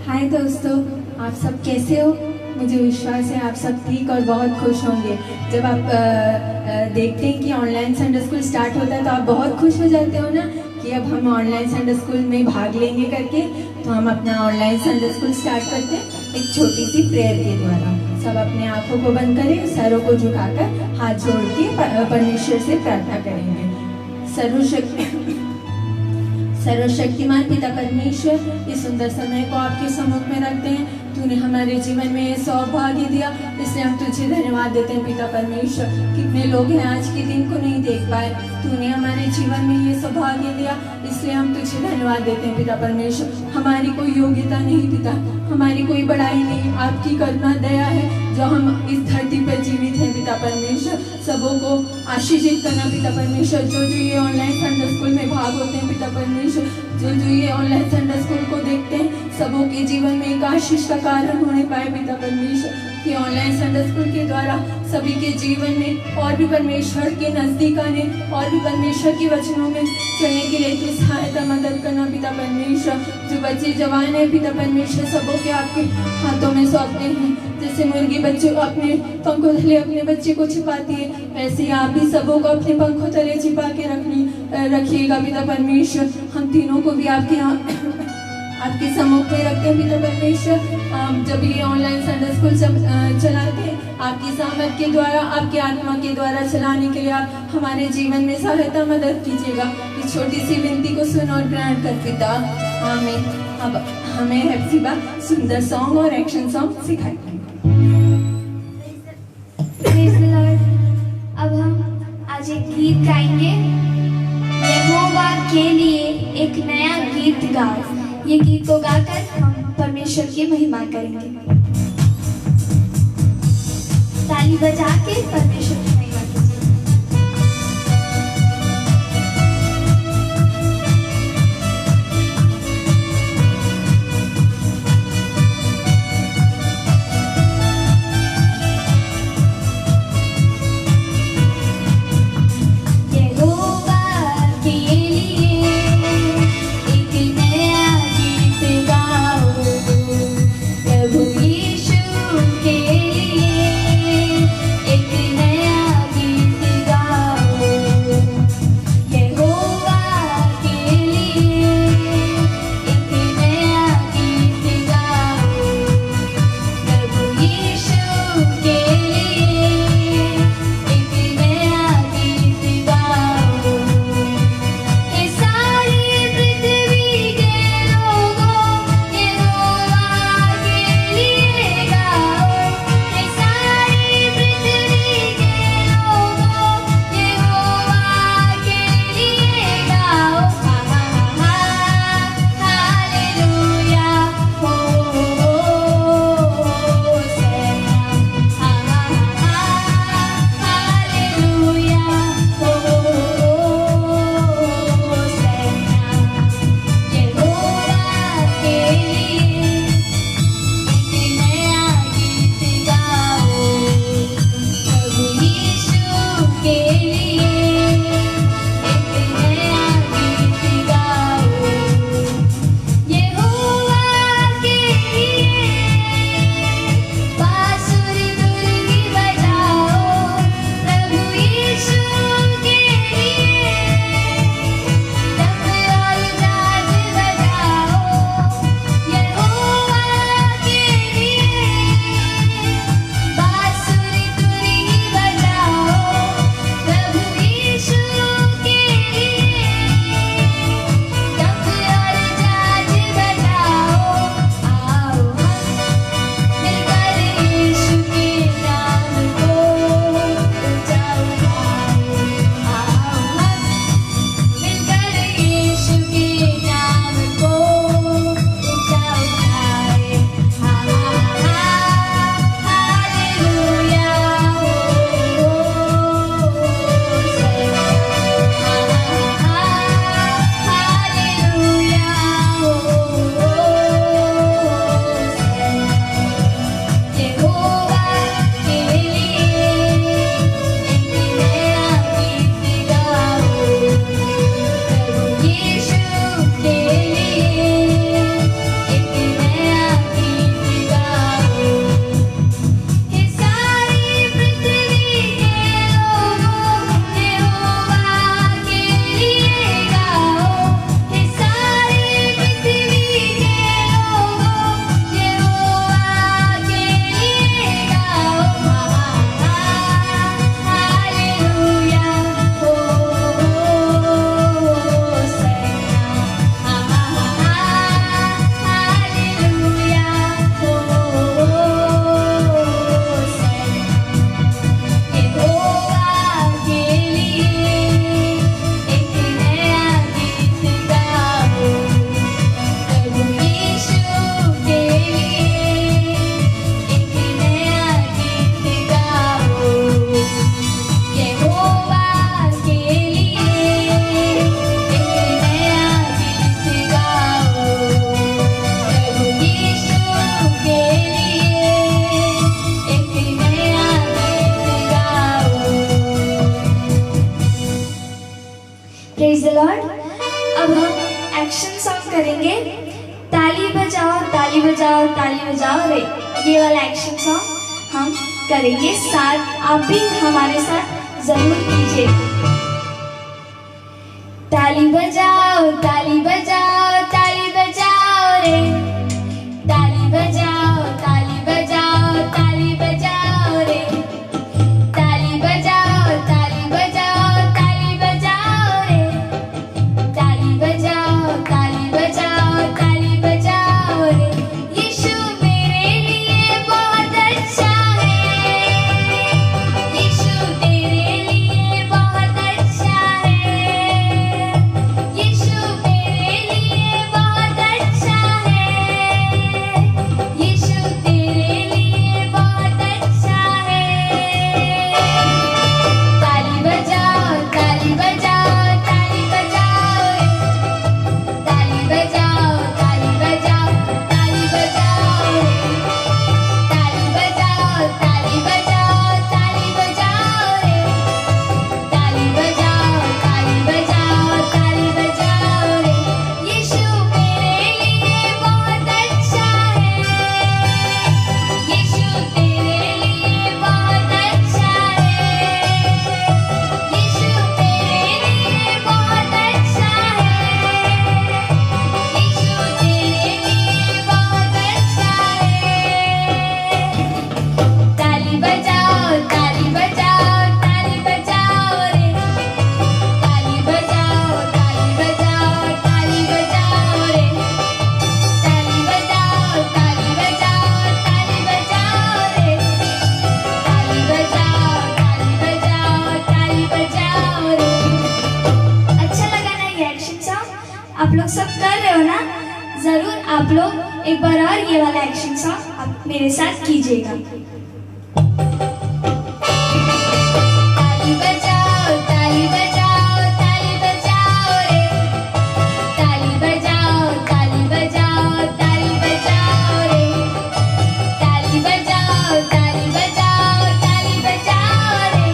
हाय दोस्तों, आप सब कैसे हो? मुझे विश्वास है आप सब ठीक और बहुत खुश होंगे। जब आप देखते हैं कि ऑनलाइन संडे स्कूल स्टार्ट होता है तो आप बहुत खुश हो जाते हो ना कि अब हम ऑनलाइन संडे स्कूल में भाग लेंगे करके। तो हम अपना ऑनलाइन संडे स्कूल स्टार्ट करते हैं एक छोटी सी प्रेयर के द्वारा। सब अपने आंखों को बंद करें, सरों को झुकाकर हाथ जोड़ के परमेश्वर से प्रार्थना करेंगे। सर्वशक्तिमान पिता परमेश्वर, इस सुंदर समय को आपके सम्मुख में रखते हैं। तूने हमारे जीवन में ये सौभाग्य दिया, इसलिए हम तुझे धन्यवाद देते हैं पिता परमेश्वर। कितने लोग हैं आज के दिन को नहीं देख पाए, तूने हमारे जीवन में ये सौभाग्य दिया, इसलिए हम तुझे धन्यवाद देते हैं पिता परमेश्वर। हमारी कोई योग्यता नहीं पिता, हमारी कोई बड़ाई नहीं, आपकी करुणा दया है जो हम इस धरती पर जीवित हैं पिता परमेश्वर। सबों को आशीषित करना पिता परमेश्वर। जो ये ऑनलाइन संडे स्कूल में भाग होते हैं पिता परमेश्वर, जो ये ऑनलाइन संडे स्कूल को देखते हैं, सबों के जीवन में एक आशीष का कारण होने पाए पिता परमेश्वर। कि ऑनलाइन संडे स्कूल के द्वारा सभी के जीवन में और भी परमेश्वर के नजदीक आने और भी परमेश्वर के वचनों में चलने के लिए तू सहायता मदद करना पिता परमेश्वर। जो बच्चे जवान है पिता परमेश्वर, सबों के आपके हाथों में सौंपते हैं। जैसे मुर्गी बच्चे को अपने पंखों तले अपने बच्चे को छिपाती है, वैसे ही आप भी सबों को अपने पंखों तले छिपा के रखिएगा पिता परमेश्वर। हम तीनों को भी आपके सम्मुख में रखते हैं पिता परमेश्वर। जब ये ऑनलाइन संडे स्कूल चलाते हैं, आपकी सामर्थ के द्वारा, आपकी आत्मा के द्वारा चलाने के लिए आप हमारे जीवन में सहायता मदद कीजिएगा। इस छोटी सी विनती को सुन और ग्रहण कर पिता, आमीन। अब हमें हेप्सिबा सुंदर सॉन्ग और एक्शन सॉन्ग सिखाएगी। अब हम आज एक गीत गाएंगे, यहोवा के लिए एक नया गीत गाओ। ये गीत को गाकर हम परमेश्वर की महिमा करेंगे। ताली बजा के परमेश्वर की महिमा कीजिए। के लिए एक नया सॉन्ग करेंगे, ताली बजाओ ताली बजाओ ताली बजाओ रे। ये वाला एक्शन सॉन्ग हम करेंगे साथ, आप भी हमारे साथ जरूर कीजिए। ताली बजाओ ताली बजाओ ताली बजाओ रे, ताली बजाओ ताली बजाओ ताली बजाओ रे, ताली बजाओ ताली बजाओ ताली बजाओ रे, ताली बजाओ ताली बजाओ ताली बजाओ रे। यीशु मेरे लिए बहुत अच्छा है, यीशु तेरे लिए बहुत अच्छा है, यीशु मेरे लिए बहुत अच्छा है, यीशु तेरे लिए बहुत अच्छा है। ताली बजाओ ताली बजाओ ताली बजाओ रे, ताली बजाओ ताली बजाओ ताली बजाओ रे, ताली बजाओ ताली बजाओ ताली बजाओ रे, ताली बजाओ ताली बजाओ ताली बजाओ रे। यीशु मेरे लिए बहुत अच्छा है, यीशु तेरे लिए बहुत अच्छा है, यीशु मेरे लिए बहुत अच्छा है, यीशु तेरे लिए बहुत अच्छा है। ताली बजाओ ताली बजाओ ताली बजाओ रे, ताली बजाओ ताली बजाओ ताली बजाओ रे, ताली बजाओ ताली बजाओ ताली बजाओ रे, ताली बजाओ ताली बजाओ ताली बजाओ रे। अच्छा लगा ना ये एक्शन सॉन्ग? आप लोग सब कर रहे हो ना? जरूर आप लोग एक बार और ये वाला एक्शन सॉन्ग आप मेरे साथ कीजिएगा। ताली बजाओ ताली बजाओ ताली बजाओ रे, ताली बजाओ ताली बजाओ ताली बजाओ रे, ताली बजाओ ताली बजाओ ताली बजाओ रे,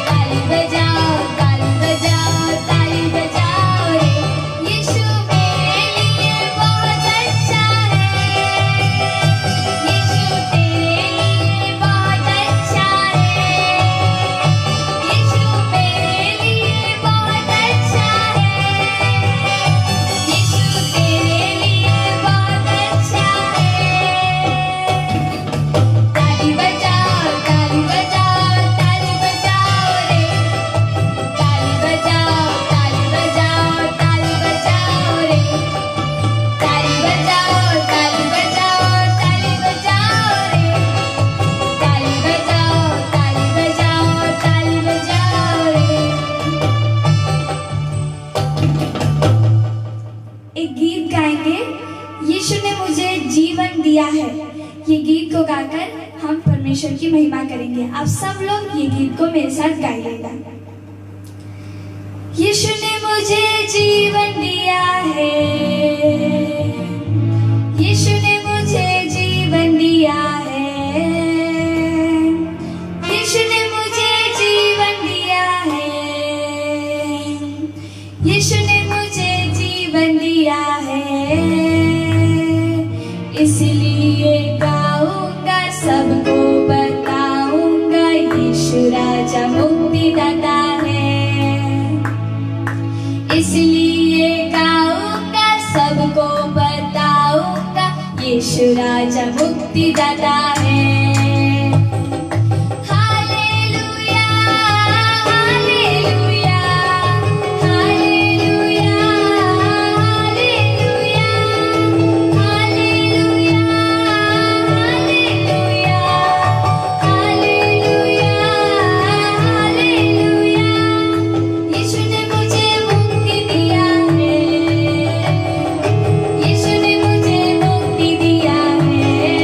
ताली बजाओ ताली बजाओ ताली बजाओ रे। यीशु मेरे लिए बहुत अच्छा है, यीशु तेरे लिए बहुत अच्छा है, यीशु मेरे लिए बहुत अच्छा है, यीशु तेरे लिए बहुत अच्छा है। ताली बजाओ ताली बजाओ ताली बजाओ रे, ताली बजाओ ताली बजाओ ताली बजाओ रे, ताली बजाओ ताली बजाओ ताली बजाओ रे, ताली बजाओ ताली बजाओ ताली बजाओ रे। एक गीत गाएंगे, यीशु ने मुझे जीवन दिया है। ये गीत को गाकर हम परमेश्वर की महिमा करेंगे। आप सब लोग ये गीत को मेरे साथ गाइएगा। यीशु ने मुझे जीवन दिया है, यीशु ने मुझे जीवन दिया है, यीशु ने मुझे जीवन दिया है, यीशु ने मुझे जीवन दिया है। इसलिए गाऊंगा, सबको बताऊंगा, यीशु राजा मुक्तिदाता है। इसलिए गाऊंगा, सबको बताऊंगा, यीशु राजा मुक्तिदाता है। Hallelujah hallelujah hallelujah hallelujah hallelujah hallelujah hallelujah hallelujah. Yeshu ने मुझे मुक्ति दिया है, यीशु ने मुझे मुक्ति दिया है।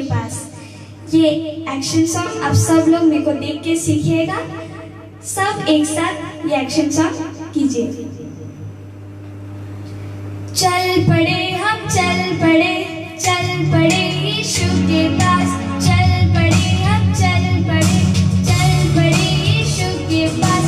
पास। ये एक्शन सॉन्ग अब सब लोग मेरे को देख के सीखिएगा। सब एक साथ ये एक्शन सॉन्ग कीजिए। चल पड़े हम चल पड़े यीशु के पास। चल पड़े हम चल पड़े यीशु के पास।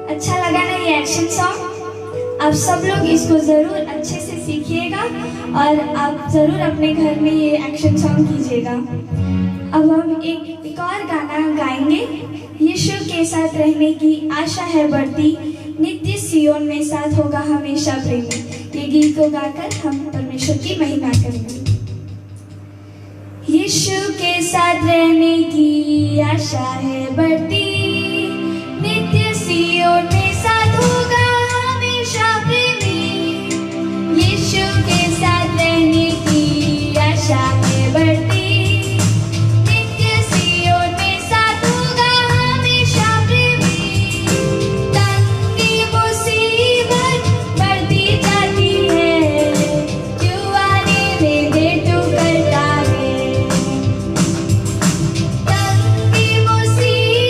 अच्छा लगा ना ये एक्शन सॉन्ग? आप सब लोग इसको ज़रूर अच्छे से सीखिएगा और आप ज़रूर अपने घर में ये एक्शन सॉन्ग कीजिएगा। अब हम एक और गाना गाएंगे। यीशु के साथ रहने की आशा है बढ़ती, नित्य सियोन में साथ होगा हमेशा प्रेमी। ये गीत को गाकर हम परमेश्वर की महिमा करेंगे। यीशु के साथ रहने की आशा है बढ़ती, नित्य सियोन में साथ होगा हमेशा प्रेमी। यीशु के साथ रहने की आशा है बढ़ती, नित्य सियोन में साथ होगा हमेशा प्रेमी। तंगी मुसीबत बढ़ती जाती है, क्यों आने में देर तू करता है। तंगी मुसीबत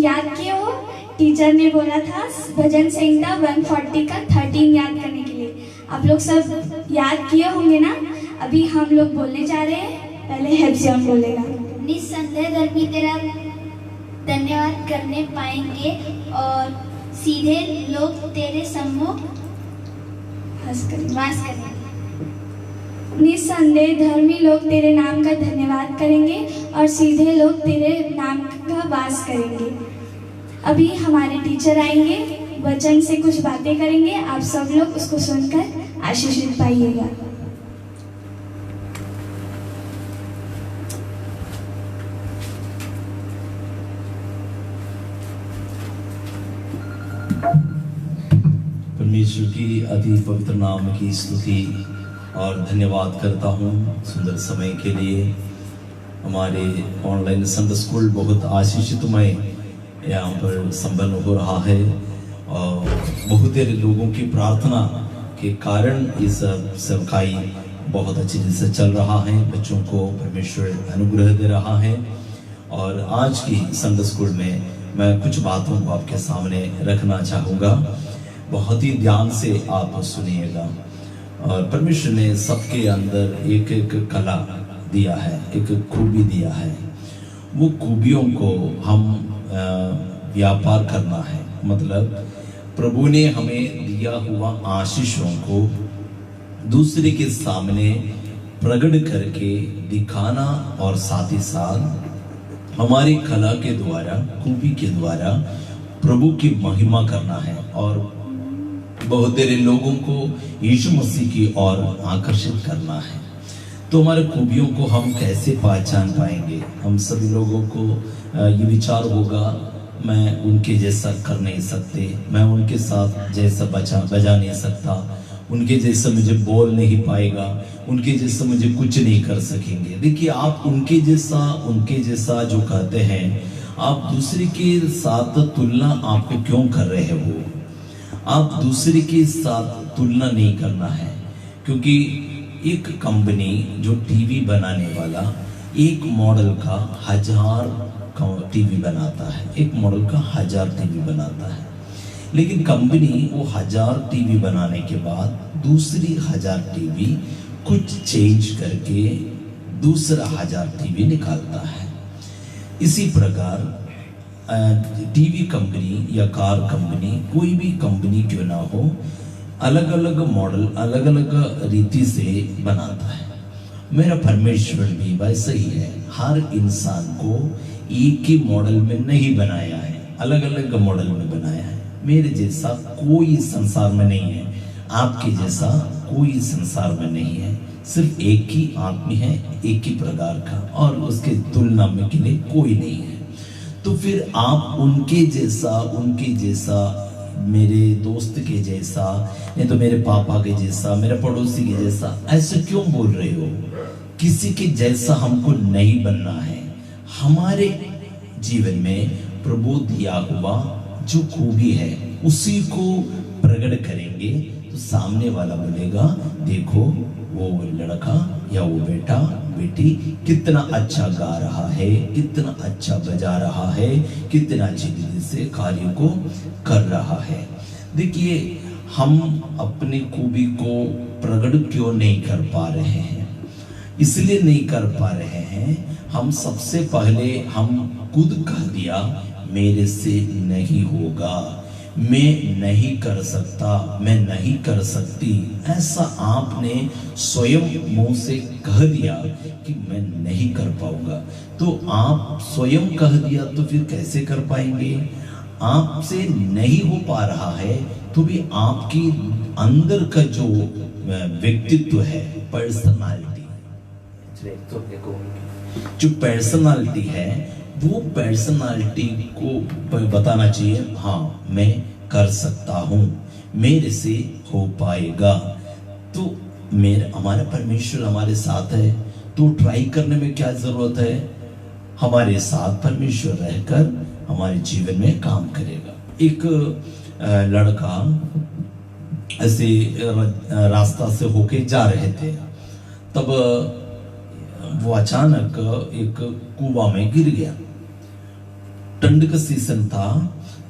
याद किए हो, टीचर ने बोला था भजन संहिता 140 का 13 याद करने के लिए। आप लोग सब याद किए होंगे ना। अभी हम लोग बोलने जा रहे हैं, पहले हेप्सियन बोलेगा। निस्संदेह धर्मी तेरा धन्यवाद करने पाएंगे और सीधे लोग तेरे सम्मुख वास करेंगे। निस्संदेह धर्मी लोग तेरे नाम का धन्यवाद करेंगे और सीधे लोग तेरे नाम का वास करेंगे। अभी हमारे टीचर आएंगे, वचन से कुछ बातें करेंगे, आप सब लोग उसको सुनकर आशीषित पाइएगा। परमेश्वर की अति पवित्र नाम की स्तुति और धन्यवाद करता हूँ सुंदर समय के लिए। हमारे ऑनलाइन संडे स्कूल बहुत आशीषितमय यहाँ पर संपन्न हो रहा है और बहुत सारे लोगों की प्रार्थना के कारण इस सेवकाई बहुत अच्छी तरह से चल रहा है। बच्चों को परमेश्वर अनुग्रह दे रहा है और आज की संडे स्कूल में मैं कुछ बातों को आपके सामने रखना चाहूँगा। बहुत ही ध्यान से आप सुनिएगा। और परमेश्वर ने सबके अंदर एक एक कला दिया है, एक खूबी दिया है। वो खूबियों को हम व्यापार करना है। मतलब प्रभु ने हमें दिया हुआ आशीषों को दूसरे के सामने प्रकट करके दिखाना और साथ ही साथ हमारी कला के द्वारा, खूबी के द्वारा प्रभु की महिमा करना है और बहुत सारे लोगों को यीशु मसीह की ओर आकर्षित करना है। तो हमारे खूबियों को हम कैसे पहचान पाएंगे? हम सभी लोगों को ये विचार होगा, मैं उनके जैसा कर नहीं सकते, मैं उनके साथ जैसा बजा नहीं सकता, उनके जैसा मुझे बोल नहीं पाएगा, उनके जैसा मुझे कुछ नहीं कर सकेंगे। देखिए, आप उनके जैसा जो कहते हैं, आप दूसरे के साथ तुलना आपको क्यों कर रहे हो? आप दूसरे के साथ तुलना नहीं करना है, क्योंकि एक कंपनी जो टीवी बनाने वाला एक मॉडल का 1000 टीवी बनाता है, एक मॉडल का 1000 टीवी बनाता है, लेकिन कंपनी वो 1000 टीवी बनाने के बाद दूसरी 1000 टीवी कुछ चेंज करके दूसरा 1000 टीवी निकालता है। इसी प्रकार टीवी कंपनी या कार कंपनी, कोई भी कंपनी क्यों ना हो, अलग अलग मॉडल अलग अलग रीति से बनाता है। मेरा परमेश्वर भी वैसे ही है। हर इंसान को एक ही मॉडल में नहीं बनाया है, अलग अलग मॉडल में बनाया है। मेरे जैसा कोई संसार में नहीं है, आपके जैसा कोई संसार में नहीं है। सिर्फ एक ही आदमी है, एक ही प्रकार का, और उसके तुलना में के लिए कोई नहीं है। तो फिर आप उनके जैसा, मेरे दोस्त के जैसा, नहीं तो मेरे पापा के जैसा, मेरे पड़ोसी के जैसा ऐसे क्यों बोल रहे हो? किसी के जैसा हमको नहीं बनना है। हमारे जीवन में प्रभु दिया हुआ जो खूबी है उसी को प्रकट करेंगे तो सामने वाला बोलेगा, देखो वो लड़का या वो बेटा बेटी कितना अच्छा गा रहा है, कितना अच्छा बजा रहा है, कितना अच्छी तरीके से कार्य को कर रहा है। देखिए, हम अपनी खूबी को प्रकट क्यों नहीं कर पा रहे हैं? इसलिए नहीं कर पा रहे हैं, हम सबसे पहले हम खुद कह दिया मेरे से नहीं होगा, मैं नहीं कर सकता, मैं नहीं कर सकती। ऐसा आपने स्वयं मुंह से कह दिया कि मैं नहीं कर पाऊंगा। तो आप स्वयं कह दिया तो फिर कैसे कर पाएंगे? आपसे नहीं हो पा रहा है तो भी आपकी अंदर का जो व्यक्तित्व है, पर्सनालिटी, जो पर्सनालिटी है, वो पर्सनालिटी को बताना चाहिए, हाँ मैं कर सकता हूँ, मेरे से हो पाएगा। तो हमारा परमेश्वर हमारे साथ है, तो ट्राई करने में क्या जरूरत है? हमारे साथ परमेश्वर रहकर हमारे जीवन में काम करेगा। एक लड़का ऐसे रास्ता से होके जा रहे थे, तब वो अचानक एक कुआं में गिर गया। ठंड का सीजन था,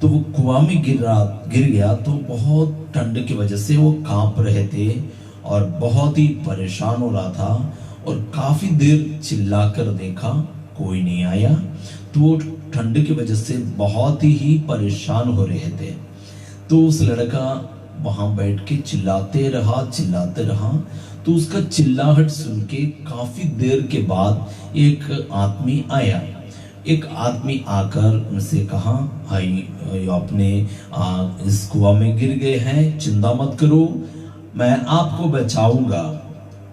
तो वो कुआं में गिर गया। तो बहुत ठंड की वजह से वो कांप रहे थे और बहुत ही परेशान हो रहा था, और काफी देर चिल्लाकर देखा, कोई नहीं आया। तो वो ठंड की वजह से बहुत ही परेशान हो रहे थे। तो उस लड़का वहां बैठ के चिल्लाते रहा। तो उसका चिल्लाहट सुन के काफी देर के बाद एक आदमी आया। एक आदमी आकर उनसे कहा, भाई आपने इस कुआं में गिर गए हैं, चिंता मत करो, मैं आपको बचाऊंगा।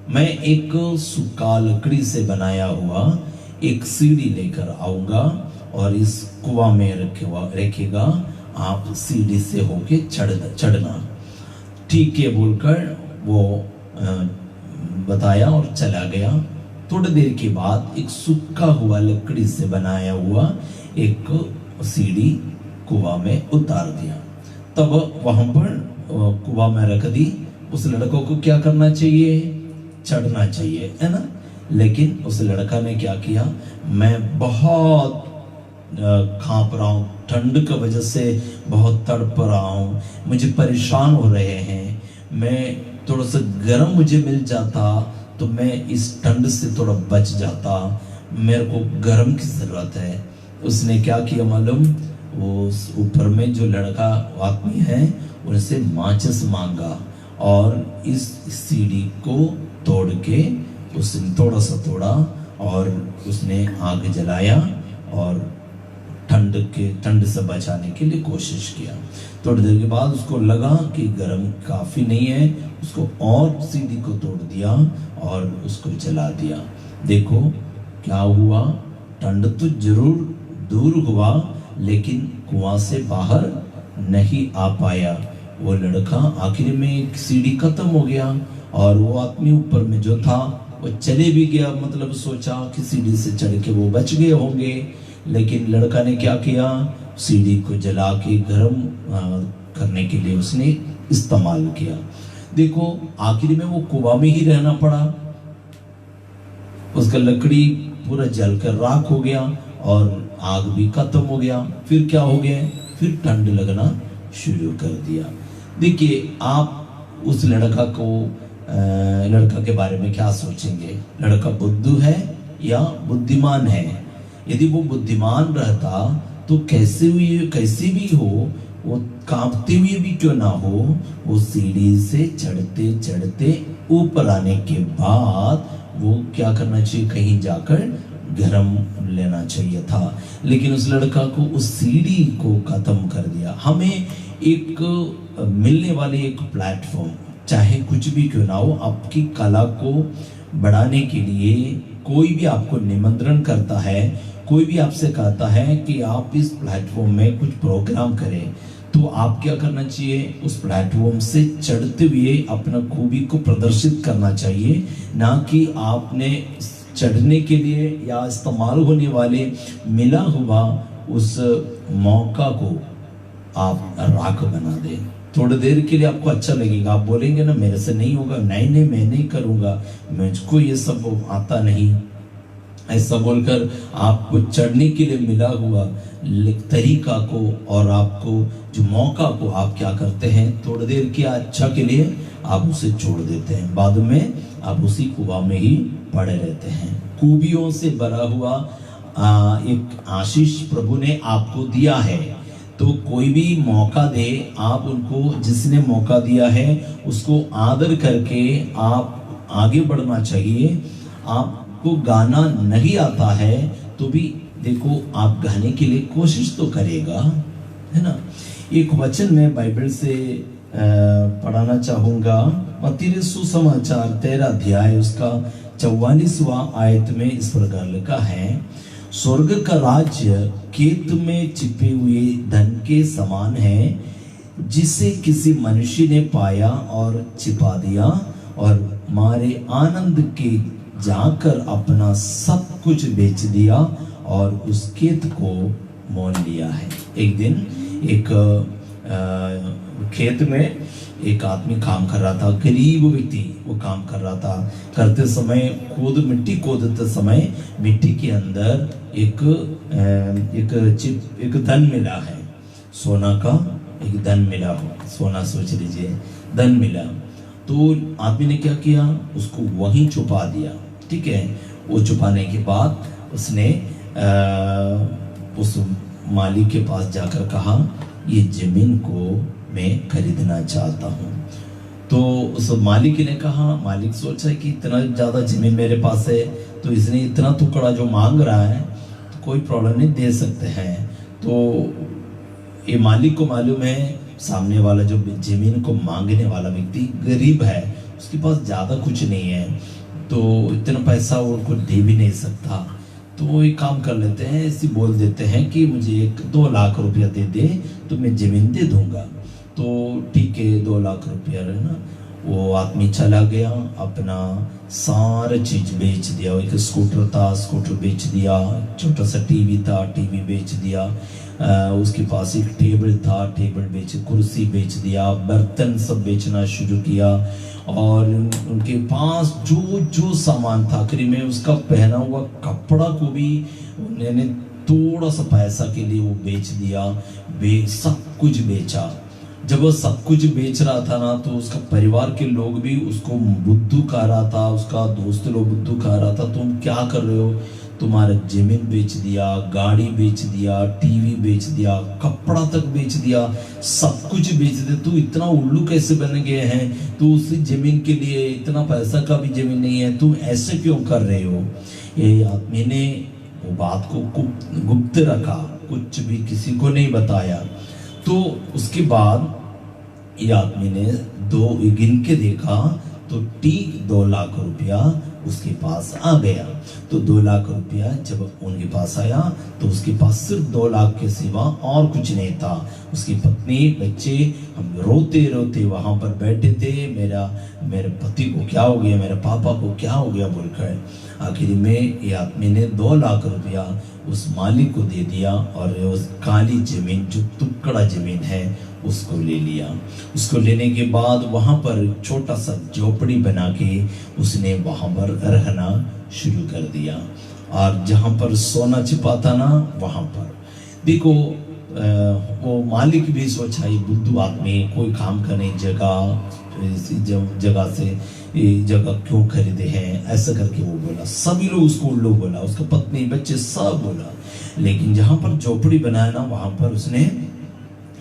मैं एक सूखा लकड़ी से बनाया हुआ एक सीढ़ी लेकर आऊंगा और इस कुआं में रखेगा, आप सीढ़ी से होके चढ़ना। ठीक है बोलकर वो बताया और चला गया। थोड़ी देर के बाद एक सूखा हुआ लकड़ी से बनाया हुआ एक सीढ़ी कुआं में उतार दिया। तब वहां पर कुआं में रख दी। उस लड़कों को क्या करना चाहिए? चढ़ना चाहिए, है ना। लेकिन उस लड़का ने क्या किया, मैं बहुत कांप रहा हूँ, ठंड की वजह से बहुत तड़प रहा हूँ, मुझे परेशान हो रहे हैं, मैं थोड़ा सा गर्म मुझे मिल जाता तो मैं इस ठंड से थोड़ा बच जाता, मेरे को गर्म की जरूरत है। उसने क्या किया मालूम, वो ऊपर में जो लड़का आदमी है उनसे माचिस मांगा और इस सीढ़ी को तोड़ के उसने थोड़ा सा तोड़ा और उसने आग जलाया और ठंड से बचाने के लिए कोशिश किया। थोड़ी देर के बाद उसको लगा कि गर्म काफी नहीं है, उसको और सीढ़ी को तोड़ दिया और उसको जला दिया। देखो क्या हुआ, ठंड तो जरूर दूर हुआ लेकिन कुआं से बाहर नहीं आ पाया। वो लड़का आखिर में एक सीढ़ी खत्म हो गया और वो आदमी ऊपर में जो था वो चले भी गया, मतलब सोचा कि सीढ़ी से चढ़ के वो बच गए होंगे। लेकिन लड़का ने क्या किया, सीढ़ी को जला के गर्म करने के लिए उसने इस्तेमाल किया। देखो आखिर में वो कुआं में ही रहना पड़ा, उसका लकड़ी पूरा जलकर राख हो गया और आग भी खत्म हो गया। फिर क्या हो गया, फिर ठंड लगना शुरू कर दिया। देखिए आप उस लड़का के बारे में क्या सोचेंगे, लड़का बुद्धू है या बुद्धिमान है? यदि वो बुद्धिमान रहता तो कैसे भी हो, वो कांपते हुए भी क्यों ना हो, वो सीढ़ी से चढ़ते चढ़ते ऊपर आने के बाद वो क्या करना चाहिए, कहीं जाकर गरम लेना चाहिए था। लेकिन उस लड़का को उस सीढ़ी को खत्म कर दिया। हमें एक मिलने वाले एक प्लेटफॉर्म, चाहे कुछ भी क्यों ना हो, आपकी कला को बढ़ाने के लिए कोई भी आपको निमंत्रण करता है, कोई भी आपसे कहता है कि आप इस प्लेटफॉर्म में कुछ प्रोग्राम करें, तो आप क्या करना चाहिए, उस प्लेटफॉर्म से चढ़ते हुए अपना खूबी को प्रदर्शित करना चाहिए, ना कि आपने चढ़ने के लिए या इस्तेमाल होने वाले मिला हुआ उस मौका को आप राख बना दें। थोड़ी देर के लिए आपको अच्छा लगेगा, आप बोलेंगे ना मेरे से नहीं होगा, नहीं मैं नहीं करूँगा, मुझको ये सब आता नहीं, ऐसा बोलकर आपको चढ़ने के लिए मिला हुआ तरीका को और आपको जो मौका को आप क्या करते हैं, थोड़ी देर की अच्छा के लिए आप उसे छोड़ देते हैं, बाद में आप उसी कुआं में ही पड़े रहते हैं। खूबियों से भरा हुआ एक आशीष प्रभु ने आपको दिया है, तो कोई भी मौका दे, आप उनको, जिसने मौका दिया है उसको आदर करके आप आगे बढ़ना चाहिए। आपको गाना नहीं आता है तो भी देखो आप गाने के लिए कोशिश तो करेगा, है ना। एक वचन में बाइबल से पढ़ाना चाहूंगा, मत्ती सुसमाचार 13 अध्याय उसका 44वां आयत में इस प्रकार लिखा है, स्वर्ग का राज्य खेत में छिपे हुए धन के समान है, जिसे किसी मनुष्य ने पाया और छिपा दिया और मारे आनंद के जाकर अपना सब कुछ बेच दिया और उस खेत को मोल लिया है। एक दिन एक खेत में एक आदमी काम कर रहा था, गरीब व्यक्ति वो काम कर रहा था। करते समय मिट्टी खोदते समय मिट्टी के अंदर एक धन मिला है, सोना का एक धन मिला हो, सोना सोच लीजिए धन मिला। तो आदमी ने क्या किया, उसको वहीं छुपा दिया। ठीक है, वो छुपाने के बाद उसने उस मालिक के पास जाकर कहा ये जमीन को मैं खरीदना चाहता हूँ। तो उस मालिक ने कहा, मालिक सोचा कि इतना ज़्यादा जमीन मेरे पास है तो इसने इतना टुकड़ा जो मांग रहा है तो कोई प्रॉब्लम नहीं, दे सकते हैं। तो ये मालिक को मालूम है सामने वाला जो जमीन को मांगने वाला व्यक्ति गरीब है, उसके पास ज़्यादा कुछ नहीं है, तो इतना पैसा वो उनको दे भी नहीं सकता। तो वो एक काम कर लेते हैं, ऐसे बोल देते हैं कि मुझे 2 लाख रुपया दे दे तो मैं ज़मीन दे दूंगा। तो ठीक है, 2 लाख रुपया है ना। वो आदमी चला गया, अपना सारा चीज़ बेच दिया। एक स्कूटर था, स्कूटर बेच दिया, छोटा सा टीवी था, टीवी बेच दिया, उसके पास एक टेबल था, टेबल बेच, कुर्सी बेच दिया, बर्तन सब बेचना शुरू किया। और उनके पास जो जो सामान था, आखिरी में उसका पहना हुआ कपड़ा को भी उन्होंने थोड़ा सा पैसा के लिए वो बेच दिया। सब कुछ बेचा। जब वो सब कुछ बेच रहा था ना, तो उसका परिवार के लोग भी उसको बुद्धू कह रहा था, उसका दोस्त लोग बुद्धू कह रहा था, तुम क्या कर रहे हो, तुम्हारा जमीन बेच दिया, गाड़ी बेच दिया, टीवी बेच दिया, कपड़ा तक बेच दिया, सब कुछ बेच दिया, तू इतना उल्लू कैसे बन गए हैं, तू उसी जमीन के लिए, इतना पैसा का भी जमीन नहीं है, तुम ऐसे क्यों कर रहे हो। ये आदमी ने वो बात को गुप्त रखा, कुछ भी किसी को नहीं बताया। तो उसके बाद ये आदमी ने गिन के देखा तो ठीक 2 लाख रुपया उसके पास आ गया। तो 2 लाख रुपया जब उनके पास आया तो उसके पास सिर्फ 2 लाख के सिवा और कुछ नहीं था। उसकी पत्नी, बच्चे, हम रोते रोते वहां पर बैठे थे, मेरे पति को क्या हो गया, मेरे पापा को क्या हो गया बोलकर। आखिर में ये आदमी ने 2 लाख रुपया उस मालिक को दे दिया और उस काली जमीन, जो टुकड़ा जमीन है, उसको ले लिया। उसको लेने के बाद वहां पर छोटा सा झोपड़ी बना के उसने वहां पर रहना शुरू कर दिया। और जहां पर सोना छिपा था ना, वहां पर देखो वो मालिक भी सोचा ये बुद्धू आदमी कोई काम करने जगह से ये जगह क्यों खरीदे हैं, ऐसा करके वो बोला। सभी लोग उसको उल्लू बोला, उसका पत्नी, बच्चे सब बोला। लेकिन जहां पर झोपड़ी बनाया ना, वहां पर उसने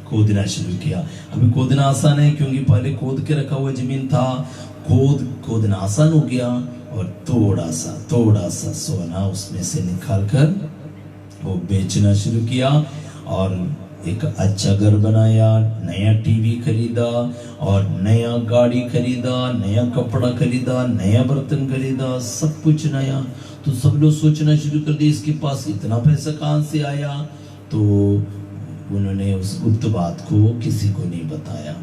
खोदना शुरू किया। अभी खोदना आसान है क्योंकि पहले खोद के रखा हुआ जमीन था। खोदना आसान हो गया और थोड़ा सा सोना उसमें से निकाल कर वो बेचना शुरू किया। और एक अच्छा घर बनाया, नया टीवी खरीदा और नया गाड़ी खरीदा, नया कपड़ा खरीदा, नया बर्तन खरीदा, सब कुछ नया। तो सब लोग सोचना शुरू कर दिए इसके पास इतना पैसा कहाँ से आया। तो उन्होंने उस गुप्त बात को किसी को नहीं बताया।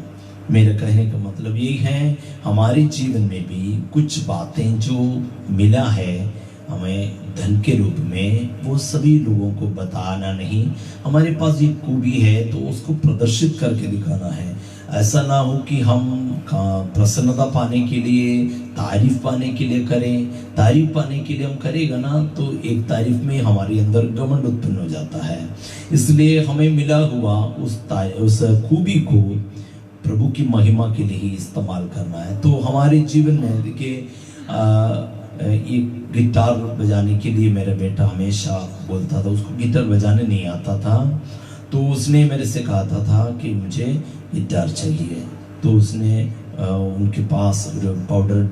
मेरे कहने का मतलब यही है, हमारे जीवन में भी कुछ बातें जो मिला है हमें धन के रूप में, वो सभी लोगों को बताना नहीं। हमारे पास ये खूबी है तो उसको प्रदर्शित करके दिखाना है। ऐसा ना हो कि हम प्रसन्नता पाने के लिए, तारीफ पाने के लिए करें। तारीफ पाने के लिए हम करेगा ना तो एक तारीफ में हमारे अंदर घमंड उत्पन्न हो जाता है। इसलिए हमें मिला हुआ उस खूबी को प्रभु की महिमा के लिए ही इस्तेमाल करना है। तो हमारे जीवन में देखिए, एक गिटार बजाने के लिए मेरा बेटा हमेशा बोलता था, उसको गिटार बजाने नहीं आता था। तो उसने मेरे से कहा था कि मुझे गिटार चाहिए। तो उसने उनके पास पाउडर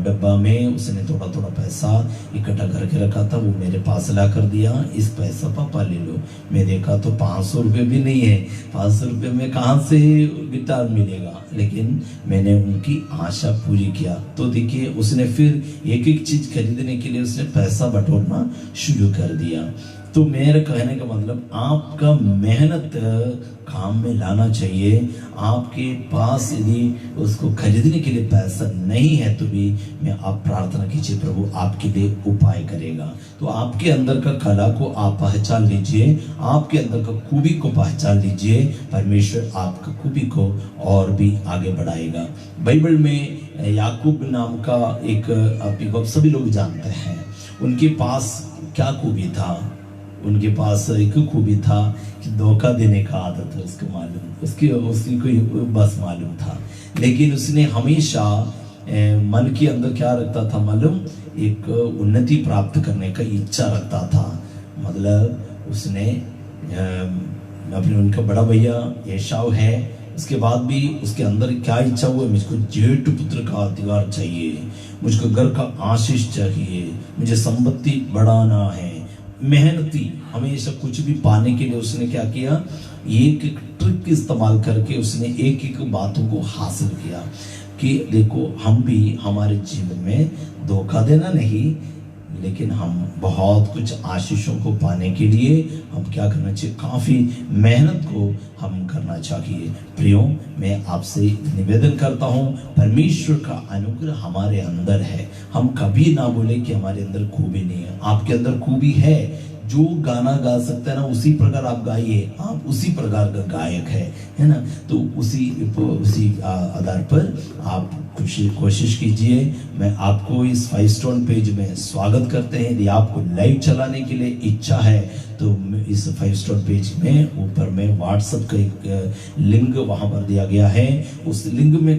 डब्बा में उसने थोड़ा थोड़ा पैसा इकट्ठा करके रखा था, वो मेरे पास ला कर दिया, इस पैसा पापा ले लो। मैं देखा तो 500 रुपये भी नहीं है। 500 रुपये में कहाँ से गिटार मिलेगा। लेकिन मैंने उनकी आशा पूरी किया। तो देखिए, उसने फिर एक एक चीज खरीदने के लिए उसने पैसा बटोरना शुरू कर दिया। तो मेरे कहने का मतलब आपका मेहनत काम में लाना चाहिए। आपके पास यदि उसको खरीदने के लिए पैसा नहीं है तो भी मैं आप प्रार्थना कीजिए, प्रभु आपके लिए उपाय करेगा। तो आपके अंदर का कला को आप पहचान लीजिए, आपके अंदर का खूबी को पहचान लीजिए, परमेश्वर आपका खूबी को और भी आगे बढ़ाएगा। बाइबल में याकूब नाम का एक आप सभी लोग जानते हैं, उनके पास क्या खूबी था? उनके पास एक खूबी था कि धोखा देने का आदत है, उसको मालूम, उसकी कोई बस मालूम था। लेकिन उसने हमेशा मन के अंदर क्या रखता था मालूम? एक उन्नति प्राप्त करने का इच्छा रखता था। मतलब उसने अपने उनका बड़ा भैया एसाव है, उसके बाद भी उसके अंदर क्या इच्छा हुआ? मुझको जेठ पुत्र का अधिकार चाहिए, मुझको घर का आशीष चाहिए, मुझे संपत्ति बढ़ाना है। मेहनती हमेशा कुछ भी पाने के लिए उसने क्या किया? एक एक ट्रिक इस्तेमाल करके उसने एक एक बातों को हासिल किया कि देखो हम भी हमारे जीवन में धोखा देना नहीं, लेकिन हम बहुत कुछ आशीषों को पाने के लिए हम क्या करना चाहिए? काफ़ी मेहनत को हम करना चाहिए। प्रियो, मैं आपसे निवेदन करता हूँ, परमेश्वर का अनुग्रह हमारे अंदर है। हम कभी ना बोले कि हमारे अंदर खूबी नहीं है। आपके अंदर खूबी है। जो गाना गा सकता है ना, उसी प्रकार आप गाइए, आप उसी प्रकार का गायक है ना। तो उसी आधार पर आप कोशिश कीजिए। मैं आपको इस 5 स्टोन पेज में स्वागत करते हैं। यदि आपको लाइव चलाने के लिए इच्छा है तो इस 5 स्टोन पेज में ऊपर में व्हाट्सएप का एक लिंक वहाँ पर दिया गया है, उस लिंक में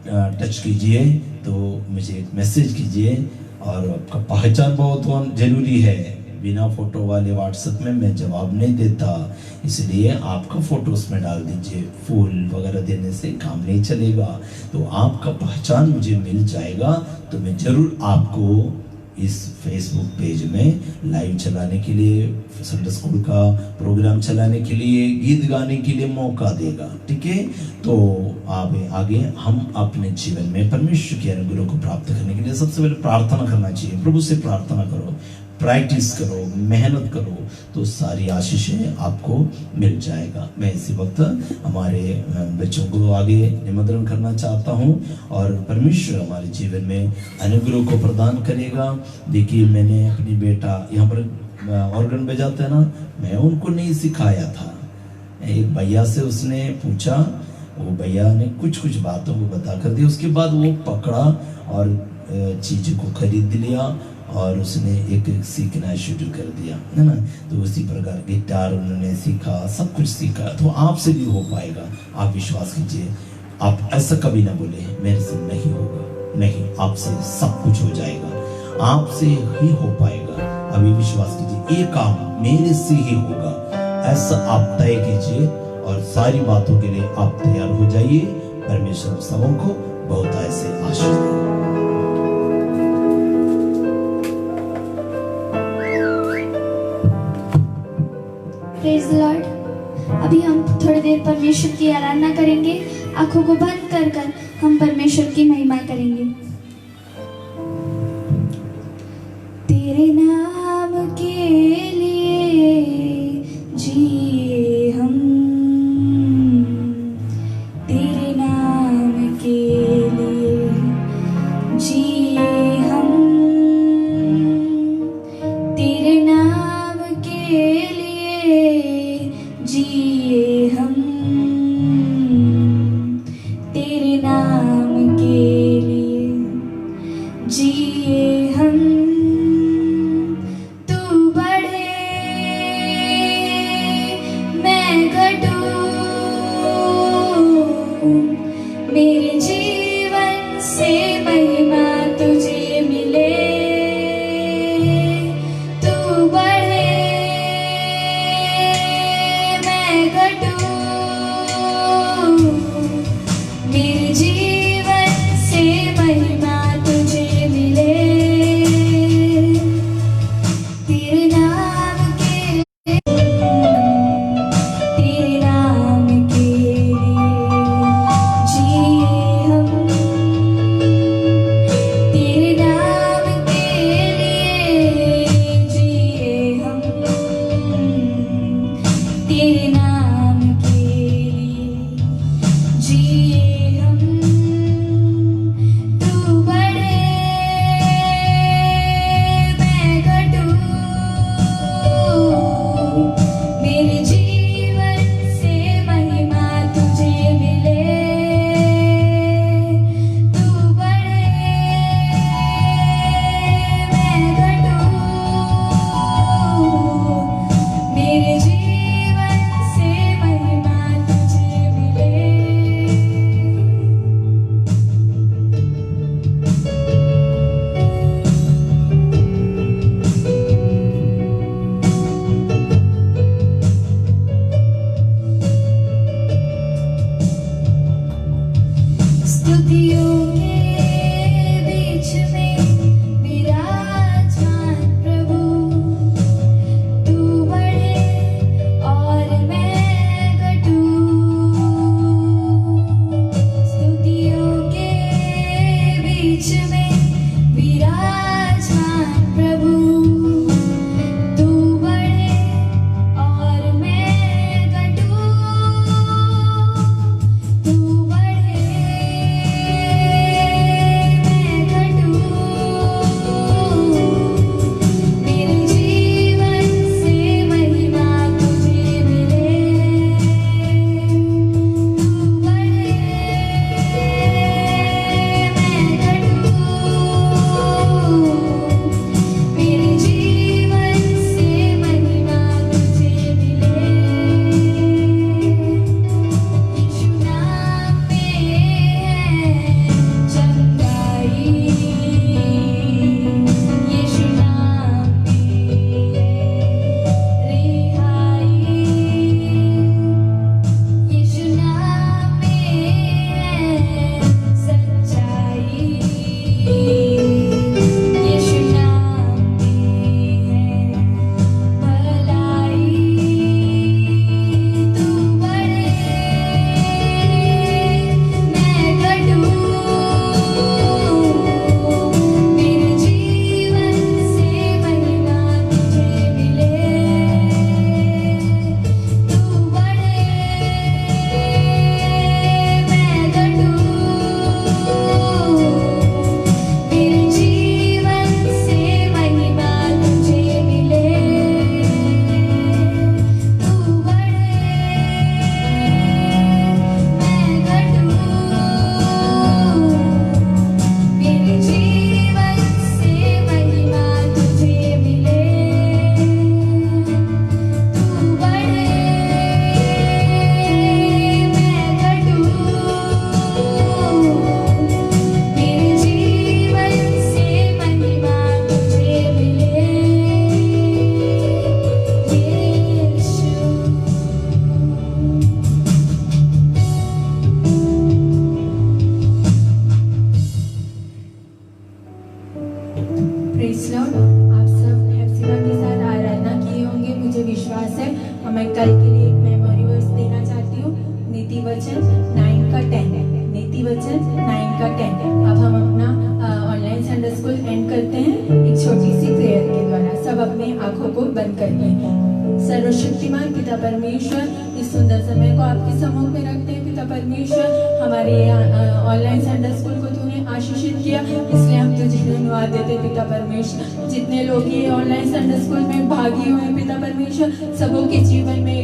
टच कीजिए तो मुझे एक मैसेज कीजिए। और आपका पहचान बहुत जरूरी है। बिना फोटो वाले व्हाट्सएप में मैं जवाब नहीं देता, इसलिए आपका फोटो उसमें डाल दीजिए। फूल वगैरह देने से काम नहीं चलेगा। तो आपका पहचान मुझे मिल जाएगा तो मैं जरूर आपको इस फेसबुक पेज में लाइव चलाने के लिए, संडे स्कूल का प्रोग्राम चलाने के लिए, गीत गाने के लिए मौका देगा। ठीक है, तो आगे हम अपने जीवन में परमेश्वर के अनुग्रह को प्राप्त करने के लिए सबसे पहले प्रार्थना करना चाहिए। प्रभु से प्रार्थना करो, प्रैक्टिस करो, मेहनत करो, तो सारी आशीषें आपको मिल जाएगा। मैं इसी वक्त हमारे बच्चों को आगे निमंत्रण करना चाहता हूं और परमेश्वर हमारे जीवन में अनुग्रह को प्रदान करेगा। देखिए, मैंने अपनी बेटा यहाँ पर ऑर्गन बजाते हैं ना, मैं उनको नहीं सिखाया था। एक भैया से उसने पूछा, वो भैया ने कुछ बातों को बता कर दिया, उसके बाद वो पकड़ा और चीज़ को खरीद लिया और उसने एक सीखना शुरू कर दिया, है ना। तो उसी प्रकार गिटार उन्होंने सीखा, सब कुछ सीखा। तो आपसे भी हो पाएगा, आप विश्वास कीजिए। आप ऐसा कभी ना बोले मेरे से नहीं होगा, नहीं, आपसे सब कुछ हो जाएगा, आपसे ही हो पाएगा। अभी विश्वास कीजिए, ये काम मेरे से ही होगा, ऐसा आप तय कीजिए और सारी बातों के लिए आप तैयार हो जाइए। परमेश्वर सबों को बहुत ऐसे आशीष देगा। Praise the Lord. अभी हम थोड़ी देर परमेश्वर की आराधना करेंगे। आंखों को बंद कर हम परमेश्वर की महिमा करेंगे। तेरे नाम के लिए जिए हम, तेरे नाम के लिए जिए हम, तेरे नाम के जिए हम, तेरे नाम के लिए जिए हम, स्तुतियों के बीच में विराजमान प्रभु, तू बढ़े और मैं घटूं। स्तुतियों के बीच में विराजमान प्रभु, तू बढ़े और मैं घटूं। तू बढ़े मैं घटूं। मेरे जीवन से महिमा तुझे मिले। तू बढ़े मैं घटूं। मेरे जीवन से महिमा तुझे मिले। यीशु नाम में है चंगाई, यीशु नाम में है रिहाई, यीशु नाम में है सच्चाई, यीशु नाम में है भलाई। तू बढ़े मैं घटूं। मेरे जीवन से महिमा तुझे मिले। तू बढ़े मैं घटूं। मेरे जीवन से महिमा तुझे मिले। तू बढ़े मैं घटूं। मेरे जीवन से महिमा तुझे मिले। तू बढ़े मैं घटूं। मेरे जीवन से महिमा तुझे मिले। यीशु। Praise Lord. आप सब हेप्सिबा के साथ आराधना किए होंगे, मुझे विश्वास है। और मैं कल के लिए एक मेमोरी वर्स देना चाहती हूँ। नीति वचन 9 का 10। नीति वचन 9 का 10। अब हम अपना ऑनलाइन संडे स्कूल एंड करते हैं एक छोटी सी प्रेयर के द्वारा। सब अपने आंखों को बंद कर लें। सर्वशक्तिमान पिता परमेश्वर, इस सुंदर समय को आपके सम्मुख में रखते हैं। पिता परमेश्वर, हमारे ऑनलाइन संडे स्कूल को तूने आशीषित किया, इसलिए हम तुझे धन्यवाद देते हैं। पिता परमेश्वर, जितने लोग ये ऑनलाइन संडे स्कूल में भागी हुए हैं पिता परमेश्वर, सबों के जीवन में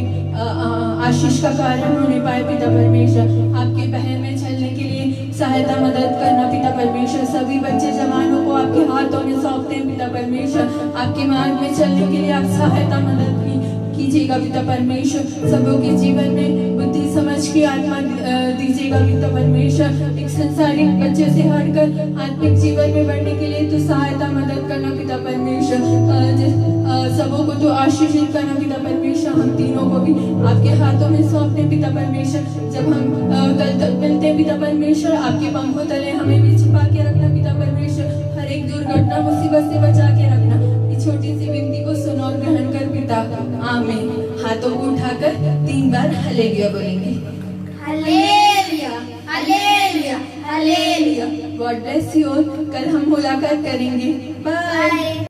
आशीष का कारण होने पाए। पिता परमेश्वर, आपके पहल में चलने के लिए सहायता मदद करना। पिता परमेश्वर, सभी बच्चे जवानों को आपके हाथों में सौंपते हैं। पिता परमेश्वर, आपके मार्ग में चलने के लिए आप सहायता मदद कीजिएगा। पिता परमेश्वर, सबों के जीवन में बुद्धि समझ की आत्मा दीजिएगा। पिता परमेश्वर, एक संसारिक बच्चे से हटकर आत्मिक जीवन में बढ़ने के लिए तो सहायता मदद करना। पिता परमेश्वर, सबों को तो आशीषित करना। पिता परमेश्वर, हम तीनों को भी आपके हाथों में सौंपते हैं। पिता परमेश्वर, जब हम कल तक मिलते हैं पिता परमेश्वर, आपके पंखों तले हमें भी छिपा के रखना। पिता परमेश्वर, हर एक दुर्घटना मुसीबत से बचा के रखना। इस छोटी सी विनती को सुनो और ग्रहण कर पिता। आमीन। हाथों को उठाकर 3 बार हालेलुया बोलेंगे। Hallelujah, hallelujah, hallelujah. God bless you. कल हम मुलाकात करेंगे। बाय।